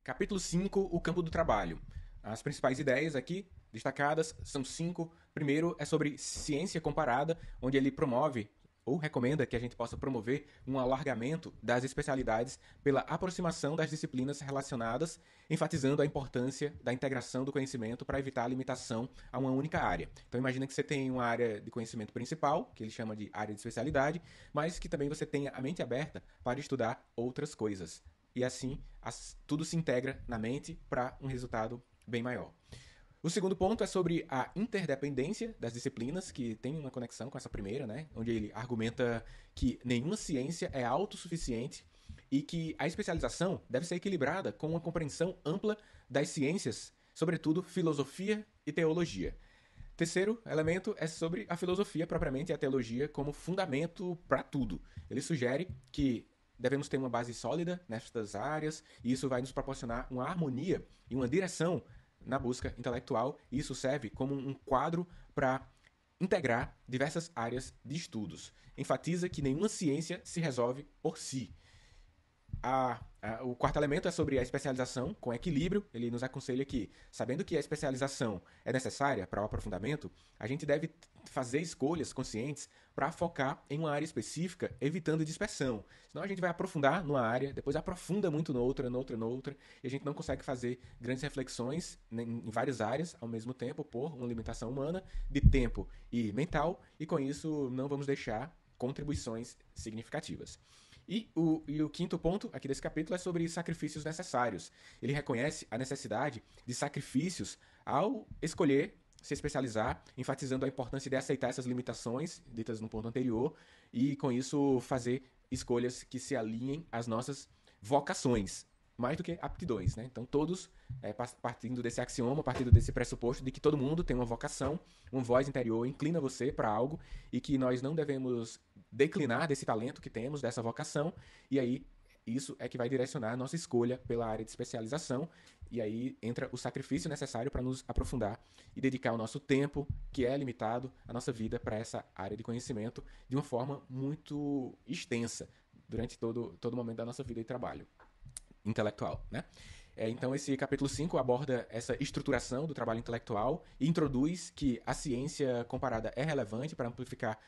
Capítulo 5, o campo do trabalho. As principais ideias aqui destacadas são 5. Primeiro é sobre ciência comparada, onde ele promove ou recomenda que a gente possa promover um alargamento das especialidades pela aproximação das disciplinas relacionadas, enfatizando a importância da integração do conhecimento para evitar a limitação a uma única área. Então imagina que você tem uma área de conhecimento principal, que ele chama de área de especialidade, mas que também você tenha a mente aberta para estudar outras coisas. E assim tudo se integra na mente para um resultado bem maior. O segundo ponto é sobre a interdependência das disciplinas, que tem uma conexão com essa primeira, né? Onde ele argumenta que nenhuma ciência é autossuficiente e que a especialização deve ser equilibrada com uma compreensão ampla das ciências, sobretudo filosofia e teologia. Terceiro elemento é sobre a filosofia propriamente e a teologia como fundamento para tudo. Ele sugere que devemos ter uma base sólida nestas áreas e isso vai nos proporcionar uma harmonia e uma direção na busca intelectual, e isso serve como um quadro para integrar diversas áreas de estudos. Enfatiza que nenhuma ciência se resolve por si. O quarto elemento é sobre a especialização com equilíbrio. Ele nos aconselha que, sabendo que a especialização é necessária para o aprofundamento, a gente deve fazer escolhas conscientes para focar em uma área específica, evitando dispersão. Senão a gente vai aprofundar numa área, depois aprofunda muito noutra, e a gente não consegue fazer grandes reflexões em várias áreas ao mesmo tempo, por uma limitação humana de tempo e mental, e com isso não vamos deixar contribuições significativas. E o quinto ponto aqui desse capítulo é sobre sacrifícios necessários. Ele reconhece a necessidade de sacrifícios ao escolher se especializar, enfatizando a importância de aceitar essas limitações ditas no ponto anterior e, com isso, fazer escolhas que se alinhem às nossas vocações, mais do que aptidões, né? Então, todos, partindo desse axioma, partindo desse pressuposto de que todo mundo tem uma vocação, uma voz interior inclina você para algo e que nós não devemos declinar desse talento que temos, dessa vocação, e aí isso é que vai direcionar a nossa escolha pela área de especialização, e aí entra o sacrifício necessário para nos aprofundar e dedicar o nosso tempo, que é limitado, a nossa vida para essa área de conhecimento de uma forma muito extensa durante todo o momento da nossa vida e trabalho intelectual, né? Então, esse capítulo 5 aborda essa estruturação do trabalho intelectual e introduz que a ciência comparada é relevante para amplificar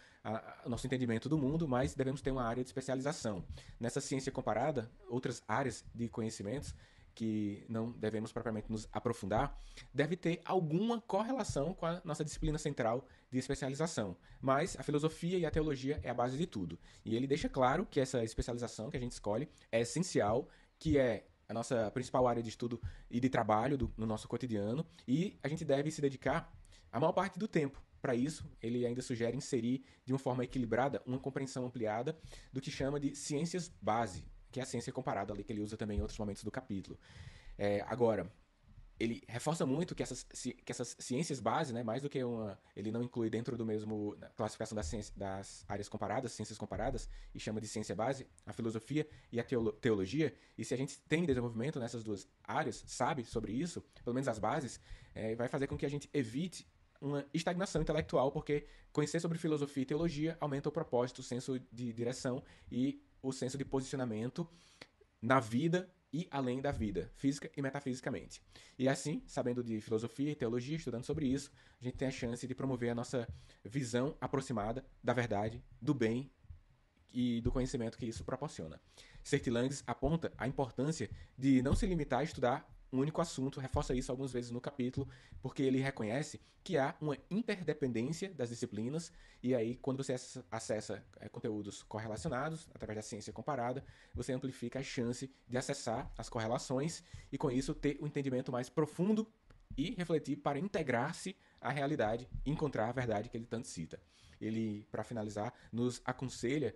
o nosso entendimento do mundo, mas devemos ter uma área de especialização. Nessa ciência comparada, outras áreas de conhecimentos que não devemos propriamente nos aprofundar, deve ter alguma correlação com a nossa disciplina central de especialização. Mas a filosofia e a teologia é a base de tudo. E ele deixa claro que essa especialização que a gente escolhe é essencial, que é a nossa principal área de estudo e de trabalho no nosso cotidiano, e a gente deve se dedicar a maior parte do tempo. Para isso, ele ainda sugere inserir de uma forma equilibrada uma compreensão ampliada do que chama de ciências base, que é a ciência comparada ali, que ele usa também em outros momentos do capítulo. Agora, ele reforça muito que essas ciências base, né, mais do que uma... Ele não inclui dentro do mesmo classificação das áreas comparadas, ciências comparadas, e chama de ciência base, a filosofia e a teologia. E se a gente tem desenvolvimento nessas duas áreas, sabe sobre isso, pelo menos as bases, vai fazer com que a gente evite uma estagnação intelectual, porque conhecer sobre filosofia e teologia aumenta o propósito, o senso de direção e o senso de posicionamento na vida e além da vida, física e metafisicamente. E assim, sabendo de filosofia e teologia, estudando sobre isso, a gente tem a chance de promover a nossa visão aproximada da verdade, do bem e do conhecimento que isso proporciona. Sertilanges aponta a importância de não se limitar a estudar um único assunto, reforça isso algumas vezes no capítulo, porque ele reconhece que há uma interdependência das disciplinas, e aí quando você acessa conteúdos correlacionados, através da ciência comparada, você amplifica a chance de acessar as correlações e com isso ter um entendimento mais profundo e refletir para integrar-se à realidade e encontrar a verdade que ele tanto cita. Ele, para finalizar, nos aconselha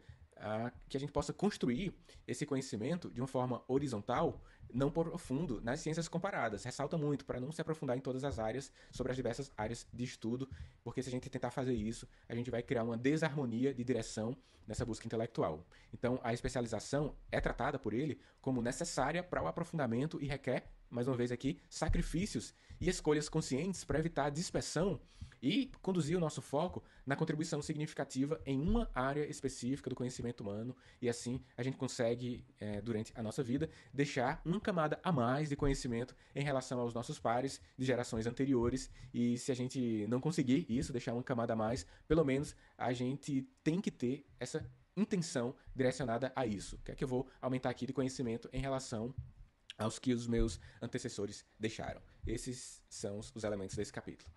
que a gente possa construir esse conhecimento de uma forma horizontal, não profundo, nas ciências comparadas. Ressalta muito para não se aprofundar em todas as áreas, sobre as diversas áreas de estudo, porque se a gente tentar fazer isso, a gente vai criar uma desarmonia de direção nessa busca intelectual. Então, a especialização é tratada por ele como necessária para o aprofundamento e requer, mais uma vez aqui, sacrifícios e escolhas conscientes para evitar a dispersão e conduzir o nosso foco na contribuição significativa em uma área específica do conhecimento humano, e assim a gente consegue, durante a nossa vida, deixar uma camada a mais de conhecimento em relação aos nossos pares de gerações anteriores. E se a gente não conseguir isso, deixar uma camada a mais, pelo menos a gente tem que ter essa intenção direcionada a isso. O que é que eu vou aumentar aqui de conhecimento em relação aos que os meus antecessores deixaram? Esses são os elementos desse capítulo.